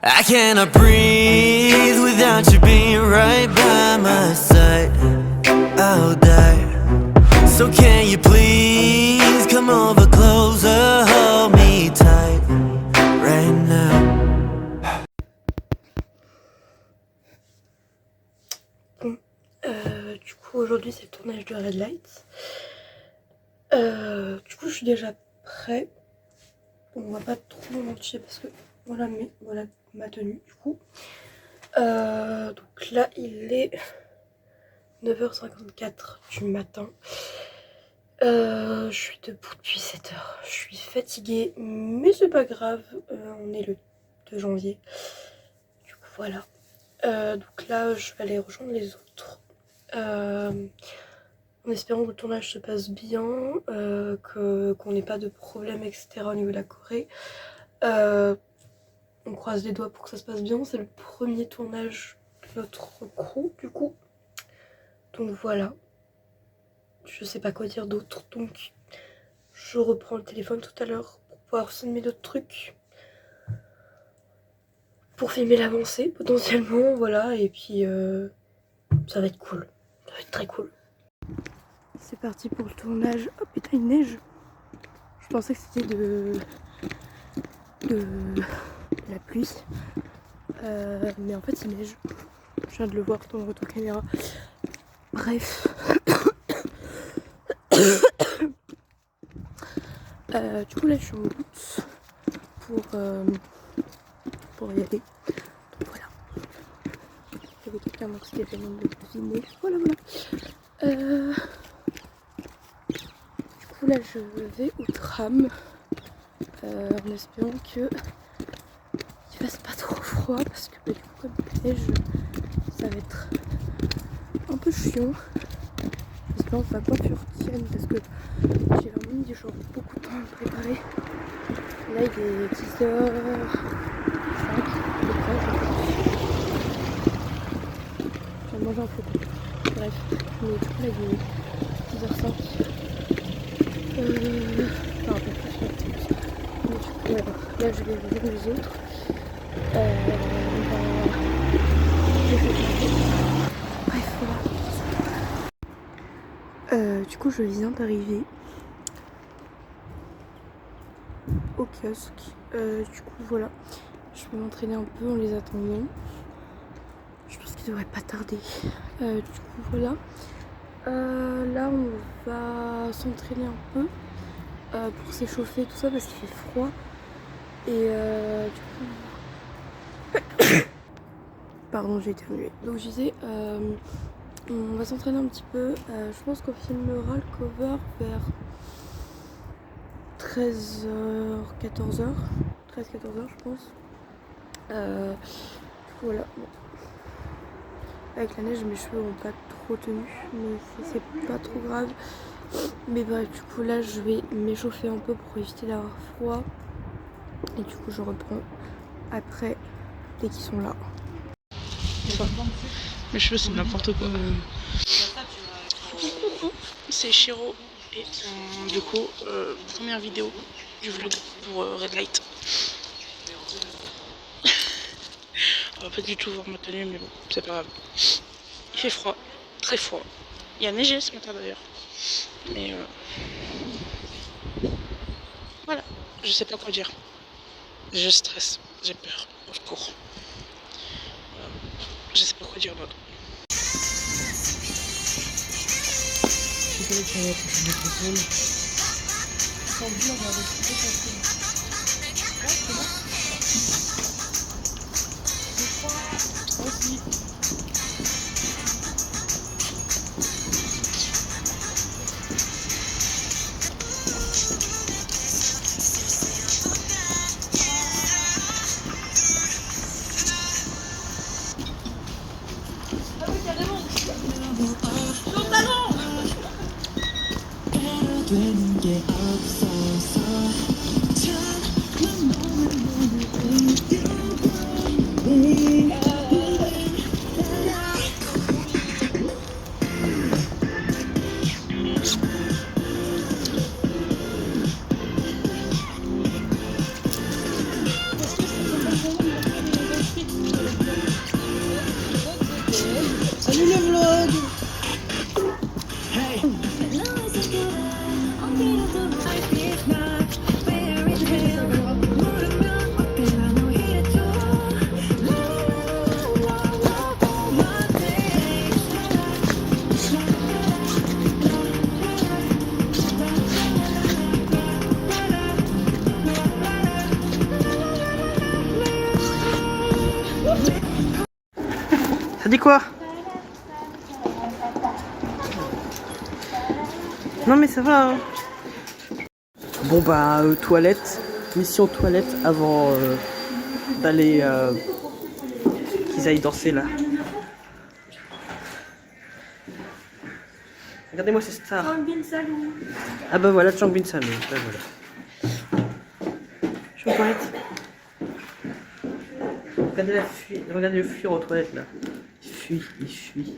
I cannot breathe without you being right by my side. I'll die. So can you please come over closer, hold me tight right now. Bon, du coup aujourd'hui c'est le tournage de Red Light. Du coup je suis déjà prêt. On va pas trop mentir parce que voilà ma tenue du coup. Donc là il est 9h54 du matin. Je suis debout depuis 7h. Je suis fatiguée, mais c'est pas grave. On est le 2 janvier. Du coup voilà. Donc là je vais aller rejoindre les autres. En espérant que le tournage se passe bien, qu'on n'ait pas de problème etc au niveau de la Corée. On croise les doigts pour que ça se passe bien. C'est le premier tournage de notre crew du coup. Donc voilà. Je sais pas quoi dire d'autre, donc je reprends le téléphone tout à l'heure pour pouvoir filmer d'autres trucs. Pour filmer l'avancée potentiellement, voilà, et puis ça va être cool. Ça va être très cool. C'est parti pour le tournage. Oh putain, il neige. Je pensais que c'était de la pluie. Mais en fait il neige. Je viens de le voir dans le retour caméra. Bref. Du coup là je suis en route pour y aller. Donc voilà. Il y avait quelqu'un donc qui avait même de deviner. Voilà. Du coup là je vais au tram en espérant que il fasse pas trop froid parce que du coup comme il neige ça va être un peu chiant. J'espère que ma coiffure tienne parce que j'ai vraiment mis genre beaucoup de temps à me préparer. Là il est 10h05 je viens de manger un flocon. Bref, mais du coup là il est 10h05. Enfin un peu plus mais du coup voilà. Là je vais rejoindre les autres. Bref voilà. Du coup je viens d'arriver au kiosque. Du coup voilà. Je vais m'entraîner un peu en les attendant. Je pense qu'il devrait pas tarder. Du coup voilà. Là on va s'entraîner un peu pour s'échauffer tout ça parce qu'il fait froid. Et du coup... Pardon j'ai éternué. Donc je disais on va s'entraîner un petit peu. Je pense qu'on filmera le cover vers 13h, 14h. 13-14h je pense. Voilà. Bon. Avec la neige mes cheveux n'ont pas trop tenu, mais c'est pas trop grave. Mais bref, du coup là je vais m'échauffer un peu pour éviter d'avoir froid. Et du coup je reprends après dès qu'ils sont là. Mes cheveux c'est n'importe quoi. C'est Shiro et du coup première vidéo du vlog pour Red Light. On va pas du tout voir ma tenue mais bon c'est pas grave. Il fait froid, très froid. Il y a neigé ce matin d'ailleurs. Mais voilà, je sais pas quoi dire. Je stresse, j'ai peur, au secours. Voilà. Je sais pas quoi dire d'autre. 되는 게 없어서 T'as dit quoi? Non mais ça va. Hein. Bon bah toilette, mission toilette avant d'aller qu'ils aillent danser là. Regardez-moi ces stars. Ah bah voilà, Changbin Salou. Bah voilà. Je suis aux toilettes. Regardez le fuir aux toilettes là. Il fuit.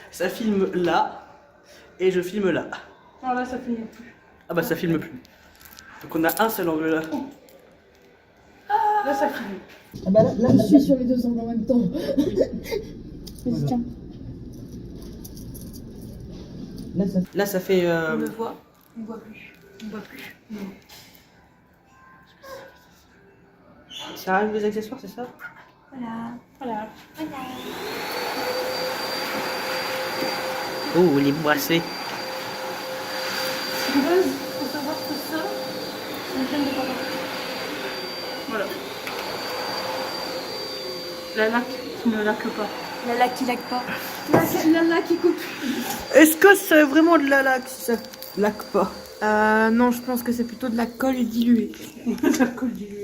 Ça filme là et je filme là. Non, là ça filme plus. Ah bah ça filme plus. Donc on a un seul angle là. Là ça filme. Ah bah là je suis sur les deux angles en même temps. Vas-y, tiens. Là ça fait. On le voit, on voit plus. On voit plus. Non. Ça arrive des accessoires, c'est ça? Voilà. Oh, les boissés. De base, faut savoir que ça, c'est une chaîne de papa. Voilà. La laque qui ne laque pas. La laque qui laque pas. La laque qui coupe. Est-ce que c'est vraiment de la laque si ça laque pas? Non, je pense que c'est plutôt de la colle diluée. La colle diluée.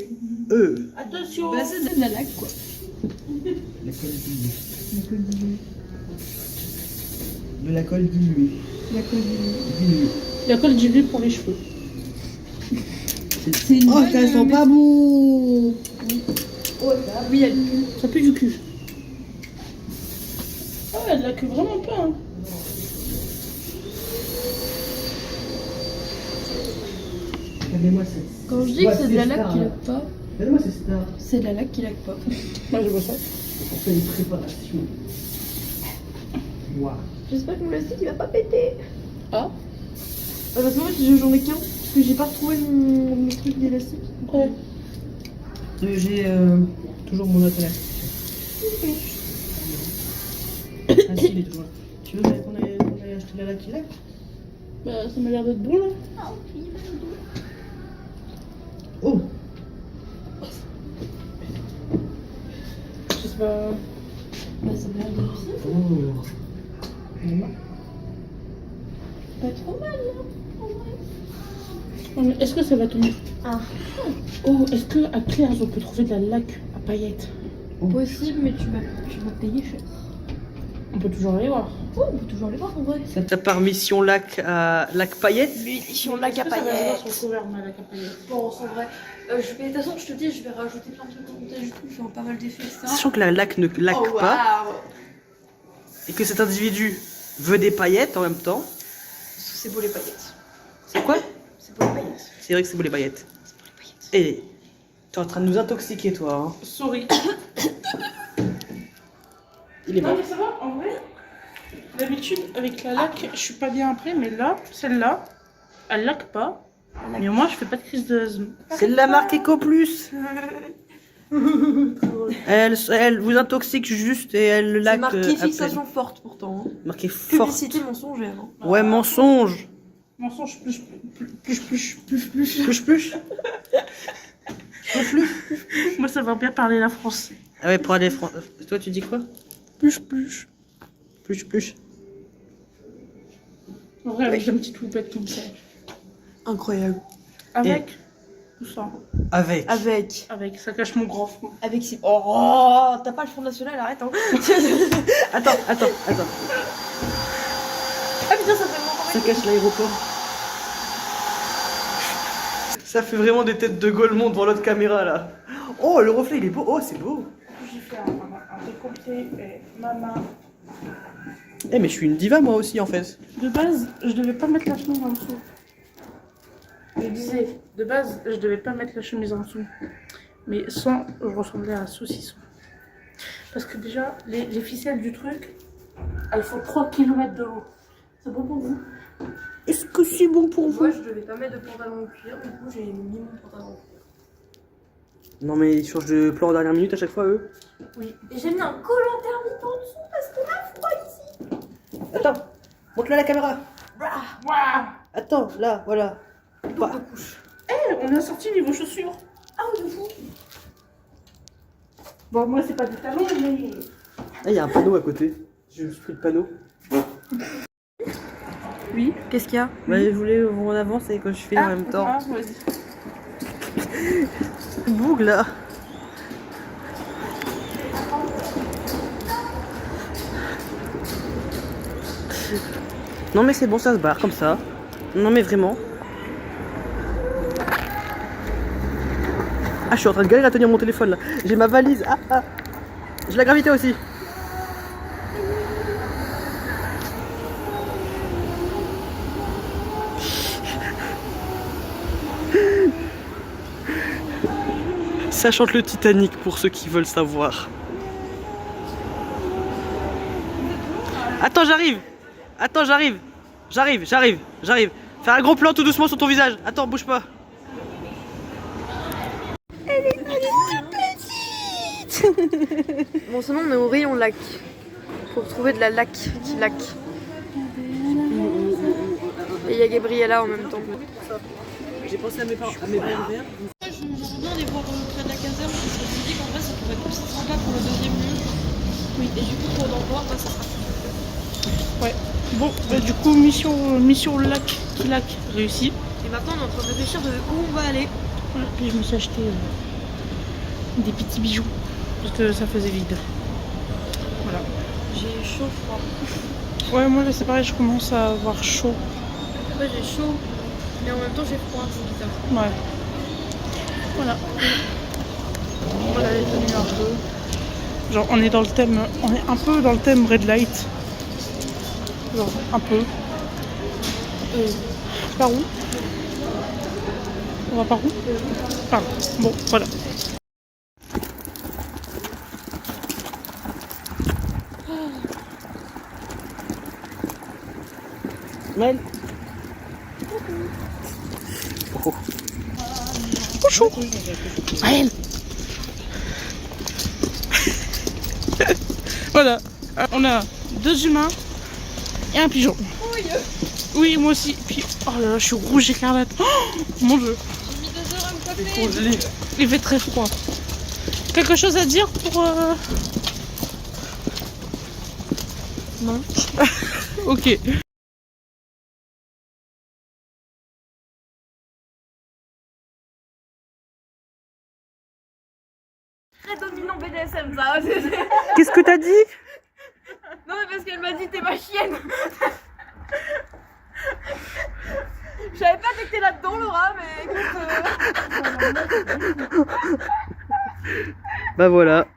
Attention. Bah c'est de la laque quoi. De la colle diluée. La colle diluée pour les cheveux. C'est une Oh, ça sent pas bon. Oui, elle... Ça pue du cul. Ah, elle laque vraiment pas. Hein. Regardez-moi cette. Quand je dis que c'est de la laque qui laque pas, Regardez-moi ces stars. c'est de la laque qui laque pas. Moi, je vois ça. On fait une préparation. Waouh. J'espère que mon élastique il va pas péter. Ah. Parce que moi j'en ai qu'un, parce que j'ai pas retrouvé mon truc d'élastique. Ouais. J'ai toujours mon autre élastique. Ah si, il est toujours là. Tu veux qu'on aille acheter la laque qui laque? Bah, ça m'a l'air d'être bon là. Oh. Je sais pas. Bah ça m'a l'air de bien. Oh. Pas trop mal là. Non, mais est-ce que ça va tenir? Ah. Oh, est-ce que à Claire's on peut trouver de la laque à paillettes? Possible, mais tu vas payer cher. On peut toujours aller voir. Oh, on peut toujours les voir en vrai. Ça part mission lac à lac paillette. Munition laque à Est-ce que ça va avoir paillettes. son couvert, ma laque à paillettes? Bon, c'est vrai. De toute façon, je te dis, je vais rajouter plein de trucs au montage du truc, faire pas mal d'effets, etc. Sachant que la laque ne laque Oh, pas waouh. et que cet individu veut des paillettes en même temps. C'est beau les paillettes. C'est quoi? C'est beau les paillettes. C'est vrai que c'est beau les paillettes. C'est beau les paillettes. Et t'es en train de nous intoxiquer toi. Hein. Sorry. Il est Non, bon. mais ça va, en vrai. D'habitude, avec la laque, je suis pas bien après, mais là, celle-là, elle laque pas. Mais moi, je fais pas de crise d'asthme. C'est de la marque Eco Plus. Elle vous intoxique juste et elle C'est laque. marqué à peine. fixation forte pourtant. Hein. Marqué forte. Publicité mensongère. Hein. Ouais, mensonge. Mensonge plus. Moi, ça va bien parler la France. Ah ouais, pour aller France. Toi, tu dis quoi? Plus. Plus. En vrai, avec une petite loupette comme ça. Incroyable. Avec ou sans? Avec. Avec, ça cache mon grand front. Avec si. Oh, t'as pas le Front National, arrête. Hein. Attends. Ah putain, ça fait vraiment Ça cache l'aéroport. Ça fait vraiment des têtes de Gaulmont devant l'autre caméra là. Oh, le reflet il est beau. Oh, c'est beau. J'ai fait un décolleté et ma main. Eh, mais je suis une diva moi aussi en fait. De base, je devais pas mettre la chemise en dessous. Je disais, de base, je devais pas mettre la chemise en dessous. Mais sans, je ressemblais à un saucisson. Parce que déjà, les ficelles du truc, elles font 3 km de haut. C'est bon pour vous? Est-ce que c'est bon pour vous? Moi, je devais pas mettre de pantalon en cuir, du coup, j'ai mis mon pantalon. Non, mais ils changent de plan en dernière minute à chaque fois eux. Oui. Et j'ai mis un collant thermique en dessous parce que là, froid ici. Attends, montre-le à la caméra. Waouh! Attends, là, voilà. Bah. On a sorti niveau chaussures. Ah, de fou. Bon, moi, c'est pas des talons, mais. Ah, il y a un panneau à côté. J'ai juste pris le panneau. Oui. Qu'est-ce qu'il y a? Ouais, je voulais on avance et que je filme en même temps. Ah, vas-y. Boug là. Non mais c'est bon, ça se barre comme ça. Non mais vraiment. Ah, je suis en train de galérer à tenir mon téléphone là. J'ai ma valise. Ah, ah. J'ai la gravité aussi. Ça chante le Titanic pour ceux qui veulent savoir. Attends, j'arrive. Attends, j'arrive. J'arrive. Faire un gros plan tout doucement sur ton visage. Attends, bouge pas. Bon, sinon on est au rayon lac. Pour trouver de la lac qui lac. Et il y a Gabriella en même temps. J'ai pensé à mes parents. J'aimerais bien aller voir près de la caserne parce que je me dis qu'en vrai ça pourrait être plus sympa pour le deuxième lieu. Oui, et du coup pour d'en voir, bah, ça sera. Ouais. Bon, du coup, mission lac qui lac réussi. Et maintenant on est en train de réfléchir de où on va aller. Voilà, puis je me suis acheté des petits bijoux parce que ça faisait vide. Voilà. J'ai chaud, froid. Ouais, moi là c'est pareil, je commence à avoir chaud. Ouais, j'ai chaud, mais en même temps j'ai froid, c'est bizarre. Ouais. Voilà. Voilà les tenues un peu. Genre on est dans le thème, on est un peu dans le thème red light. Genre un peu. Par où? On va par où? Par là. Bon, voilà. Mel. Oh. Bonjour. Maëlle. Voilà. On a 2 humains et un pigeon. Oui, moi aussi. Puis, oh là là, je suis rouge écarlate. Oh, mon dieu. J'ai mis 2 heures à me coiffer. Il fait très froid. Quelque chose à dire pour... Non. Ok. Très dominant BDSM ça. Qu'est-ce que t'as dit? Non mais parce qu'elle m'a dit t'es ma chienne. Je savais pas que t'étais là-dedans Laura, mais écoute... Bah voilà.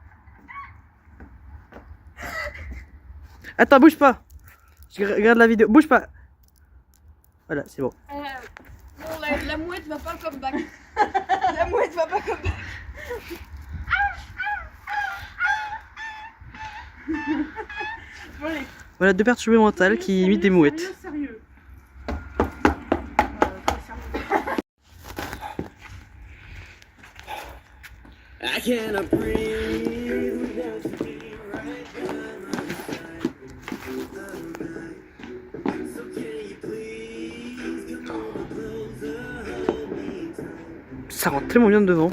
Attends, bouge pas. Je regarde la vidéo. Bouge pas. Voilà, c'est bon. Bon, la mouette va pas comme back. La mouette va pas comme back. Voilà 2 perturbés mentales qui imitent des mouettes. Sérieux. I cannot breathe without you being right by my side. So can you please come over closer, hold me tight. Ça rentre tellement bien de devant.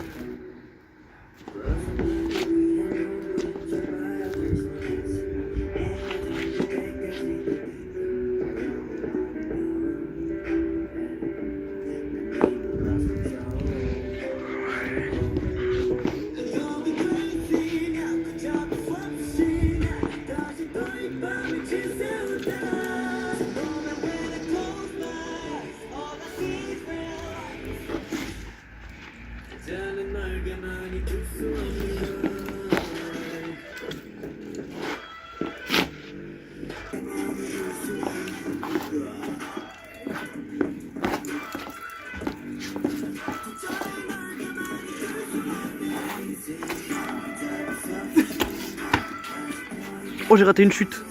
Oh, j'ai raté une chute.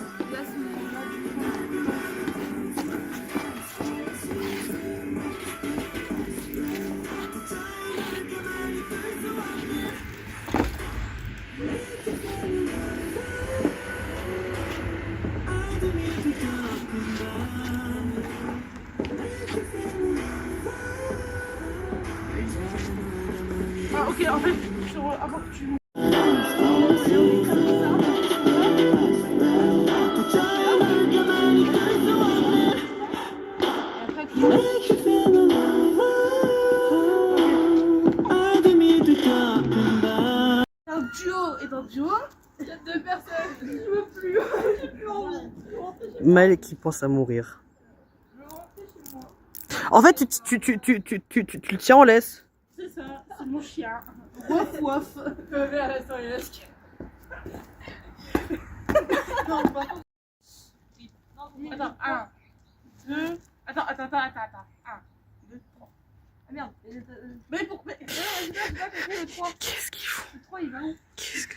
Ah ok, en fait, avant que tu... Attends, tu vois? Il y a 2 personnes. Je veux plus. J'ai plus envie. Maëlle qui pense à mourir. En fait, tu le tiens en laisse. C'est ça, c'est mon chien. Waf waf. Bébé à la soirée. Non, par contre. Attends, 1, 2. Attends. 1, 2, 3. Ah merde. Mais pour. Mais. Le 3. Qu'est-ce qu'ils font? Le 3, il va où? Qu'est-ce que...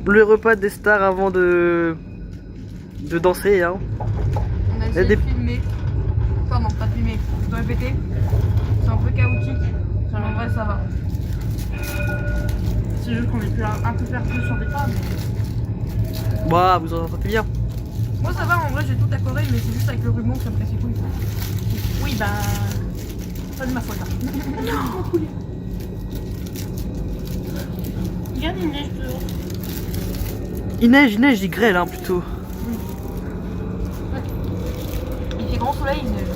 Le repas des stars avant de danser, hein. On a essayé de filmer. Enfin non, pas de filmer. Je dois répéter. C'est un peu chaotique. Mais en vrai, ça va. C'est juste qu'on est plus un peu perdu sur des pas, mais. Bah, vous en entendez bien. Moi, ça va. En vrai, j'ai tout accoré, mais c'est juste avec le ruban que ça me casse les couilles. Oui, bah. Pas de ma faute. Hein. Il y a des neiges dehors. Il neige, il grêle, hein, plutôt. Il fait grand soleil, il neige.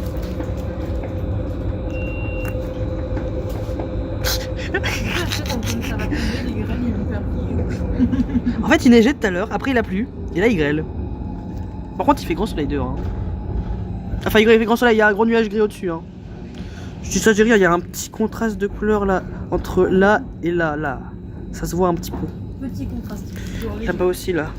Ça va tomber, les graines, ils vont faire En fait, il neigeait tout à l'heure, après il a plu, et là il grêle. Par contre, il fait grand soleil dehors. Hein. Enfin, il fait grand soleil, il y a un gros nuage gris au-dessus. Hein. Je dis ça, j'ai rien, il y a un petit contraste de couleur là, entre là et là, là. Ça se voit un petit peu. Petit contraste. J'aime pas aussi là.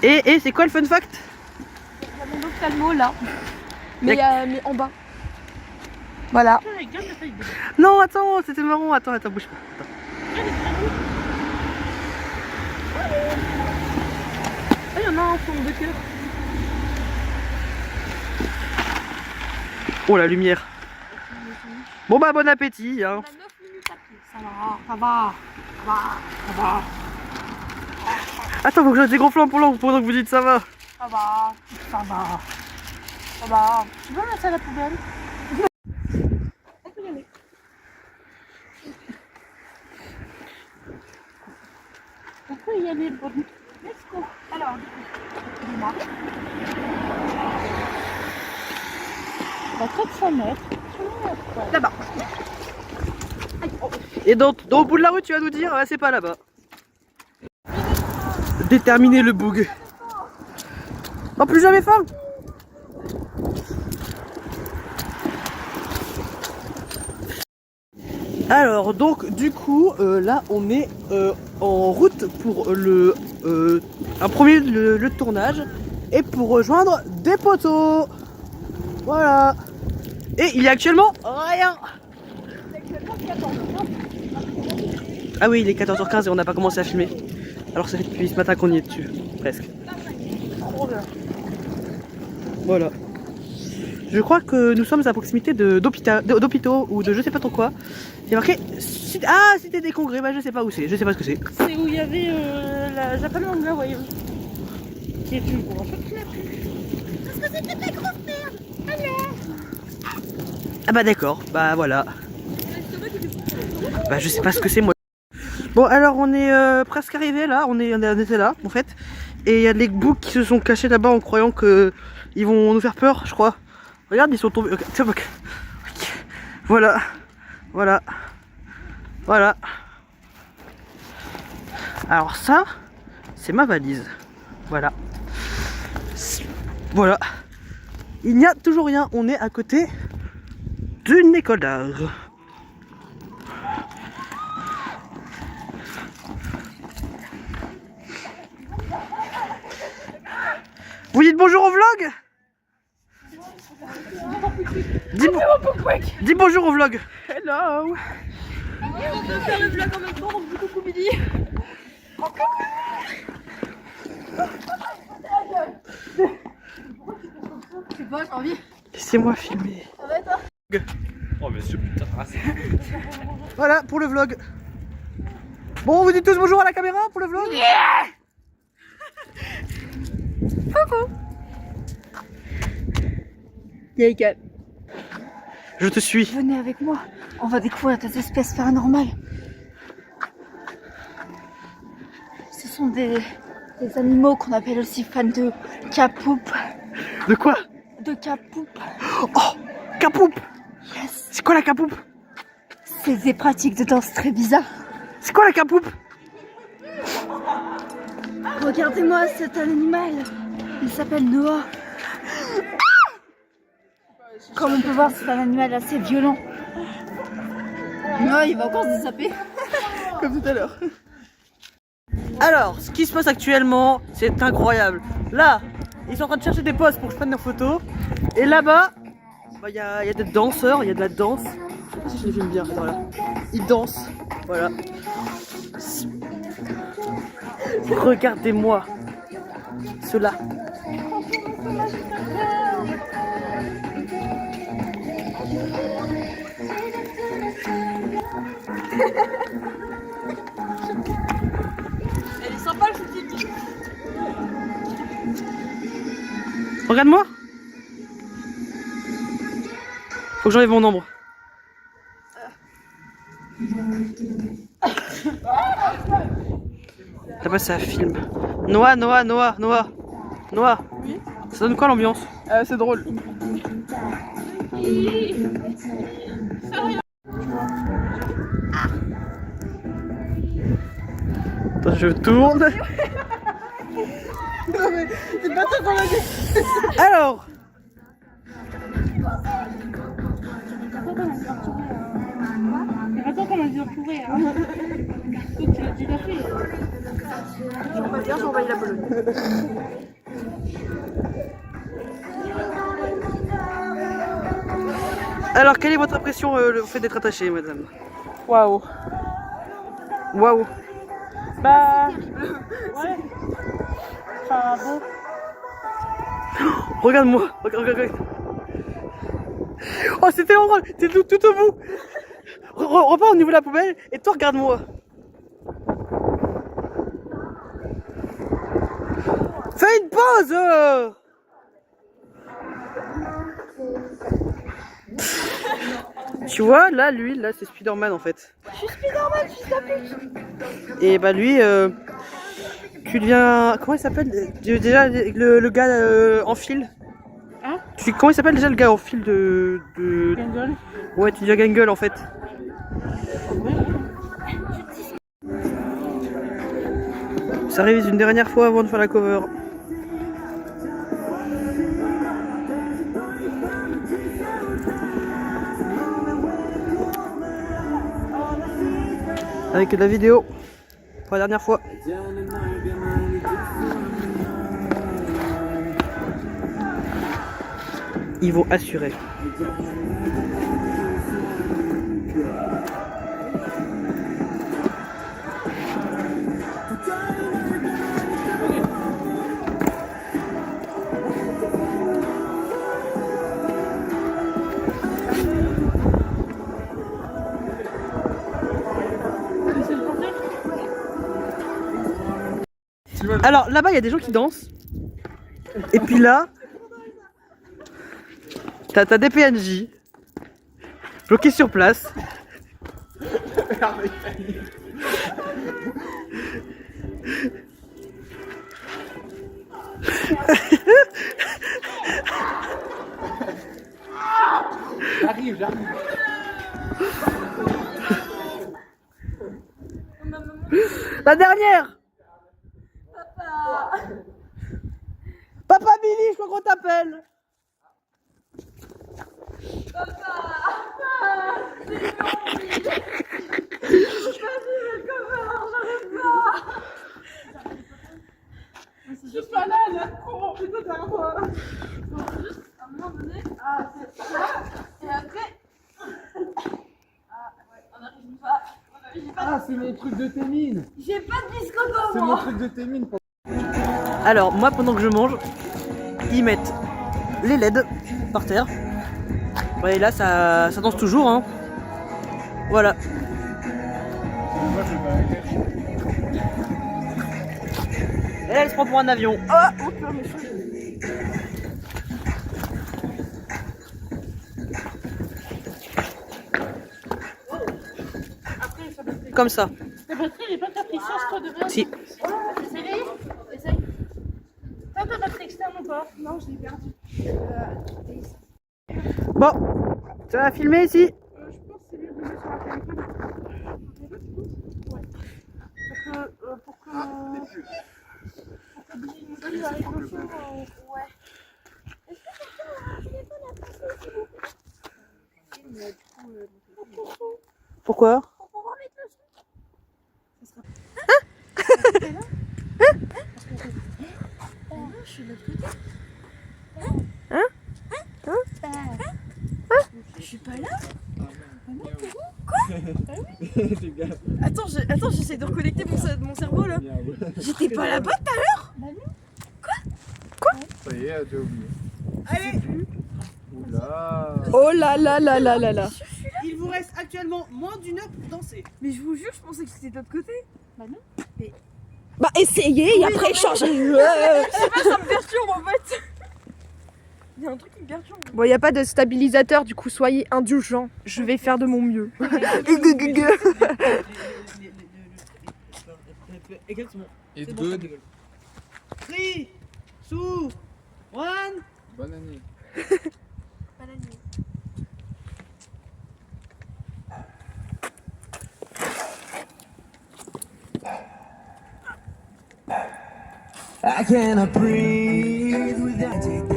Et c'est quoi le fun fact? Il y a mon ophtalmo là. Mais en bas. Voilà. Regarde la taille de. Non, attends, c'était marrant. Attends, bouge pas. Attends. Ah, il y en a un en forme de cœur. Oh la lumière. Bon bah bon appétit hein. On a 9 minutes à pied. Ça va. Attends, faut que je dégonfle pendant que vous dites ça va. Ça va. Tu veux mettre ça à la poubelle? On peut y aller. On peut y aller, Bonnie. Let's go. Alors, démarre. À 400 mètres. Là-bas. Et dans au bout de la rue tu vas nous dire c'est pas là-bas. Déterminer le boug. Non plus jamais faim. Alors donc du coup là on est en route pour le tournage et pour rejoindre des poteaux. Voilà. Et il y a actuellement rien. Ah oui, il est 14h15 et on n'a pas commencé à filmer. Alors ça fait depuis ce matin qu'on y est dessus, presque. Voilà. Je crois que nous sommes à proximité d'hôpitaux ou de je sais pas trop quoi. Il y a marqué Cité des Congrès, bah je sais pas où c'est, je sais pas ce que c'est. C'est où il y avait la Japan Manga Royaume. Qui est une grosse claque. Parce que c'était ta grosse merde. Alors. Ah bah d'accord, bah voilà. Bah je sais pas ce que c'est moi. Bon alors on est presque arrivé là, on était là en fait. Et il y a des boucs qui se sont cachés là-bas en croyant que ils vont nous faire peur je crois. Regarde ils sont tombés. Okay. Okay. Voilà. Alors ça c'est ma valise. Voilà. Il n'y a toujours rien, on est à côté d'une école d'art. Vous dites bonjour au vlog? Dis bonjour au vlog. Hello. On peut faire le vlog en même temps, donc du coucou Billy. Je sais pas, j'ai envie. Laissez-moi filmer. Ça va toi? Oh monsieur putain, Voilà pour le vlog. Bon, vous dites tous bonjour à la caméra pour le vlog? Coucou. Yeah. Je te suis. Venez avec moi, on va découvrir des espèces paranormales. Ce sont des animaux qu'on appelle aussi fans de capoupe. De quoi? De capoupe. Oh, capoupe. C'est quoi la capoupe? C'est des pratiques de danse très bizarres. C'est quoi la capoupe? Regardez-moi, c'est un animal. Il s'appelle Noah. Comme on peut voir, c'est un animal assez violent. Noah, il va encore se dessaper. Comme tout à l'heure. Alors, ce qui se passe actuellement, c'est incroyable. Là, ils sont en train de chercher des postes pour que je prenne leurs photos. Et là-bas, il y a des danseurs, il y a de la danse. Si je les filme bien, voilà. Ils dansent, voilà. Regardez-moi cela. Elle est sympa le petit. Regarde-moi. Faut que j'enlève mon ombre. Là-bas ça filme. Noah. Noah. Oui. Ça donne quoi l'ambiance? C'est drôle. Attends, je tourne. Alors. Attends qu'on a dit entouré. Hein. Tu l'as déjà fait. J'ai envoyé la Pologne. Alors, quelle est votre impression le fait d'être attaché, madame? Waouh. Waouh. Bah. Ouais. Enfin bon. Regarde-moi. Regarde. Oh, c'est tellement drôle. T'es tout au bout. Repars au niveau de la poubelle et toi, regarde-moi. Fais une pause. Tu vois, là, lui, là, c'est Spider-Man en fait. Je suis Spider-Man, je suis sa pute. Et bah lui, tu deviens... Comment il s'appelle déjà le gars en fil? Hein? Comment il s'appelle déjà le gars en fil de... Gangle. Ouais, tu deviens Gangle en fait. Ça révise une dernière fois avant de faire la cover. Avec de la vidéo pour la dernière fois. Ils vont assurer. Alors là-bas il y a des gens qui dansent. Et puis là, t'as des PNJ bloqués sur place. J'arrive. La dernière. Papa Billy, je crois qu'on t'appelle. Je suis pas là, la con. Putain, derrière moi. Juste à un moment donné, c'est ça, et après. Ah ouais, on n'arrive pas. Ah, c'est mon truc de Témine. J'ai pas de biscotte C'est dans mon moi. truc de Témine. Alors moi pendant que je mange, ils mettent les LED par terre. Ouais, et là ça danse toujours hein. Voilà. Et là elle se prend pour un avion. Ah, comme ça. Ta batterie, elle est pas capricieuse, toi, de merde. Si. Essaye. T'as ta batterie externe ou pas? Non, je l'ai perdue. Bon, ça va filmer ici? Je pense que c'est mieux de le mettre sur la téléphone. Ouais. Pour que Billy nous suive avec le fond, ouais. Est-ce que quelqu'un a un téléphone à passer, s'il vous plaît? Pourquoi? Pour pouvoir mettre le son. Je suis de l'autre côté. Je suis pas là. Attends, j'essaie de reconnecter mon cerveau là. J'étais pas là-bas tout à l'heure. Ça y est, tu as oublié. Allez. Oula. Oh là là là là là là. Il vous reste actuellement moins d'une heure pour danser. Mais je vous jure, je pensais que c'était de l'autre côté. Bah non. Bah essayez et après changer. Je sais pas, ça me perturbe en fait. Il y a un truc qui me perturbe. Bon, il n'y a pas de stabilisateur, du coup soyez indulgents. Je vais faire de mon mieux. Exactement. It's C'est bon, ça good. rigole. 3, 2, 1. Bonne année. I cannot breathe without you.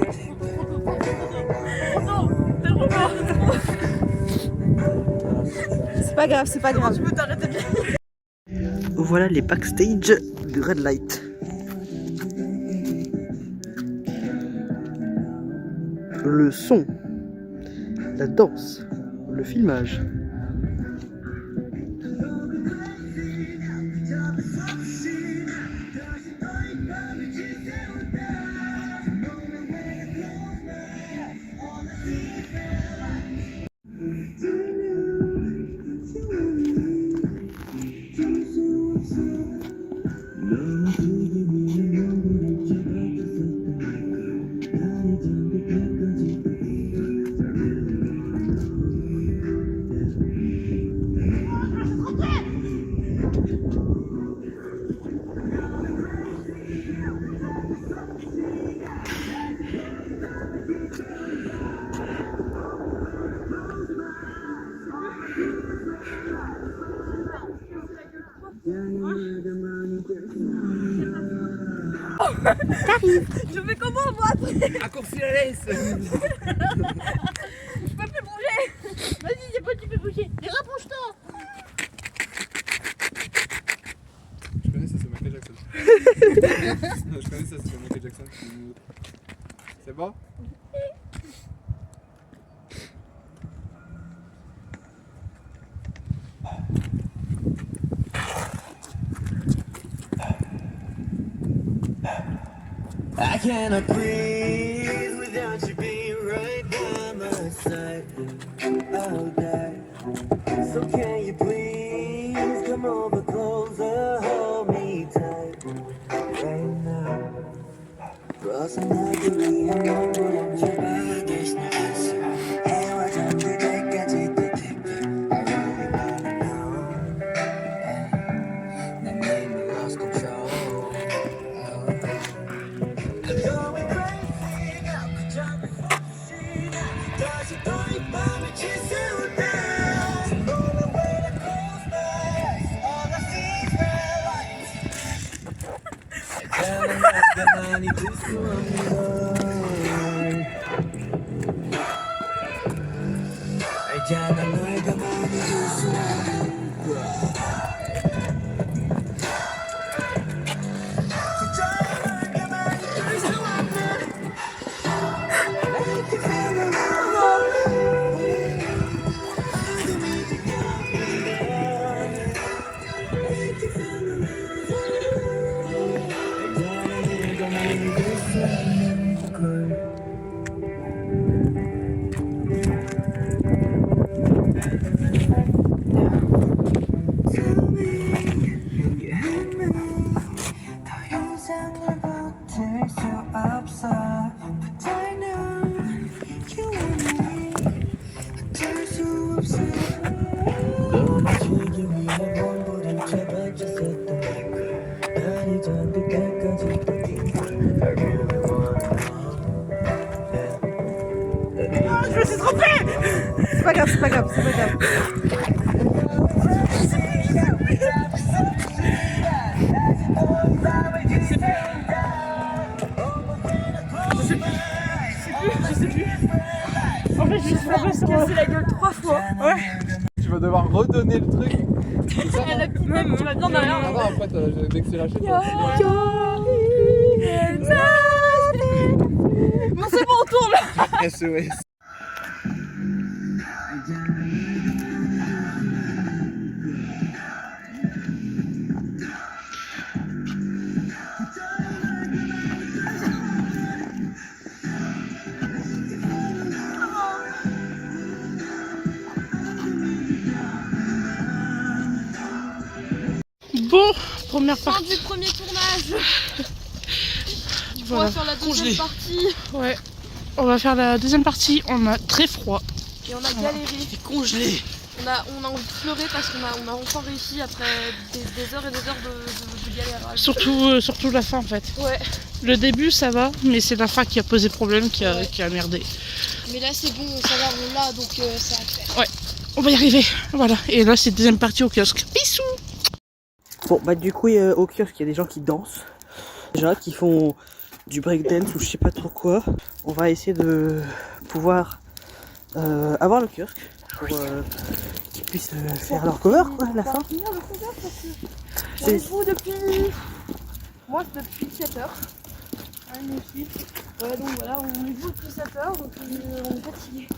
C'est pas grave, c'est pas grave. Je peux t'arrêter. Voilà les backstage de Red Light. Le son, la danse, le filmage. Je fais comment moi après? Raccourci la laisse. Je peux plus bouger. Vas-y, c'est bon, tu peux bouger. Mais rapproche-toi. Je connais ça, c'est Michael Jackson. Non, je connais ça, c'est Michael Jackson. C'est bon? I cannot breathe without you being right by my side. I'll die. So can you please come over closer, hold me tight right now. Crossing out the real number, 제발 대신 다시 헤어져 들 때까지 I really wanna know. 난 이미 lost control. Going crazy now, 그저 멈추시나 다시 또 이 밤을 지새우다. Roll away the cold space, all I see is red lights. 있잖아 널 가만히 둘 수 없는 걸. 알잖아 널 가만히 둘 수 없는 걸. Je me suis trompée. c'est pas grave, c'est pas grave, c'est pas grave. En fait, je me suis cassé la gueule 3 fois. Ouais. Tu vas devoir redonner le truc. Même, tu vas bien derrière. Ah non, après, dès que c'est lâché, toi. Bon, c'est bon, on tourne. SOS. Bon, première Fin partie. du premier tournage. On Voilà. va faire la deuxième Congelé. partie. Ouais. On va faire la deuxième partie. On a très froid. Et on a galéré. C'est congelé. On a envie de pleurer parce qu'on a enfin réussi après des heures et des heures de galère. Surtout la fin en fait. Ouais. Le début ça va, mais c'est la fin qui a posé problème, qui a merdé. Mais là c'est bon, ça va, on l'a donc ça va le faire. On va y arriver. Voilà. Et là c'est deuxième partie au kiosque. Bisous. Bon, bah du coup, au kiosque, il y a des gens qui dansent. Déjà, qui font du breakdance ou je sais pas trop quoi. On va essayer de pouvoir avoir le kiosque pour qu'ils puissent faire leur cover, quoi, à la fin. C'est- Vous depuis. Moi, c'est depuis 7h. Ah, nous aussi. Ouais, donc voilà, on est debout depuis 7h, donc on est fatigué.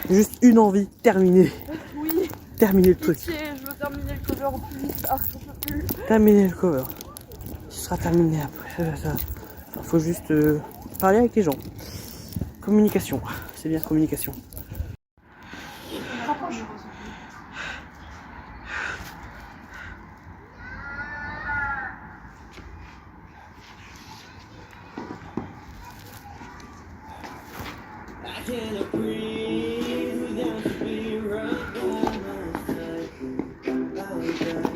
Juste une envie, terminer. Oui, Terminer le truc. pitié, je veux terminer le cover au plus vite. Ah, je peux plus. Terminer le cover. Ce sera terminé après. Il faut juste parler avec les gens. Communication. C'est bien, communication. Cannot breathe without you being right by my side. I'll die.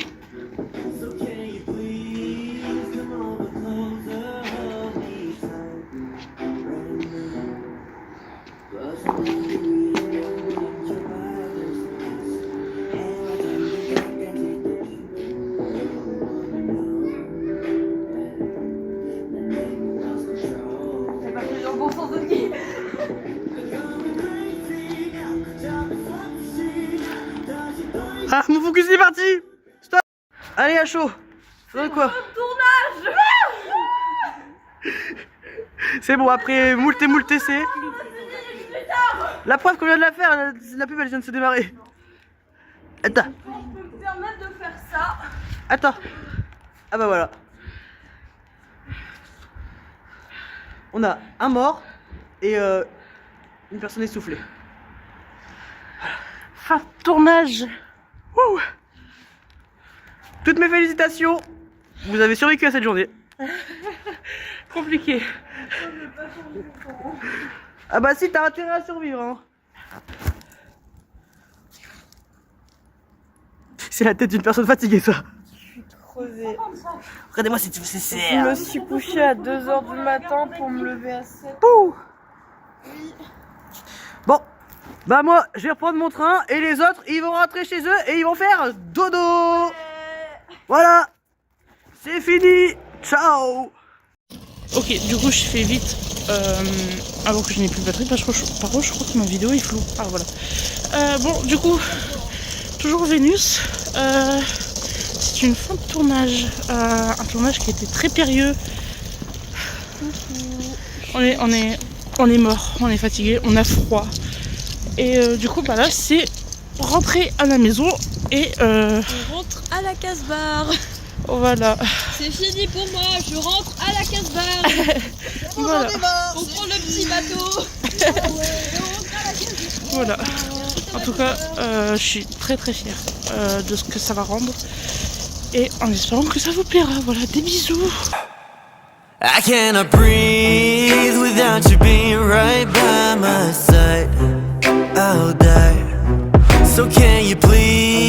So can you please come over closer, hold me tight right now. 'Cause I know you want your body's nice. And I don't think I can take this. And then lost control. C'est parti dans le bon sens de qui? Ah, mon focus est parti. Stop. Allez, à chaud. Faudrait quoi? Tournage. C'est bon, après moult essais. La preuve qu'on vient de la faire, la pub elle vient de se démarrer. Attends. Je peux me permettre de faire ça. Attends. Ah bah voilà. On a un mort et une personne essoufflée. Fin de tournage. Wouh. Toutes mes félicitations. Vous avez survécu à cette journée. Compliqué. Ah bah si, t'as intérêt à survivre, hein. C'est la tête d'une personne fatiguée, ça. Creusé. Regardez-moi si tu veux, Je c'est me suis couchée à 2h du matin pour me lever à 7h. Ouh. Bon, bah moi, je vais reprendre mon train et les autres, ils vont rentrer chez eux et ils vont faire dodo. Voilà, c'est fini. Ciao. Ok, du coup je fais vite avant que je n'ai plus de batterie parce que par contre je crois que ma vidéo est floue. Ah voilà. Bon, du coup, toujours Vénus. C'est une fin de tournage. Un tournage qui était très périlleux. On est mort, on est fatigué, on a froid. Et du coup, bah là, c'est rentrer à la maison et On rentre à la casse-barre. voilà. C'est fini pour moi, je rentre à la casse-barre. Voilà. On prend le petit bateau. Voilà. En tout cas, je suis très très fière de ce que ça va rendre. Et en espérant que ça vous plaira. Voilà, des bisous. I cannot breathe without you being right by my side. I'll die. So can you please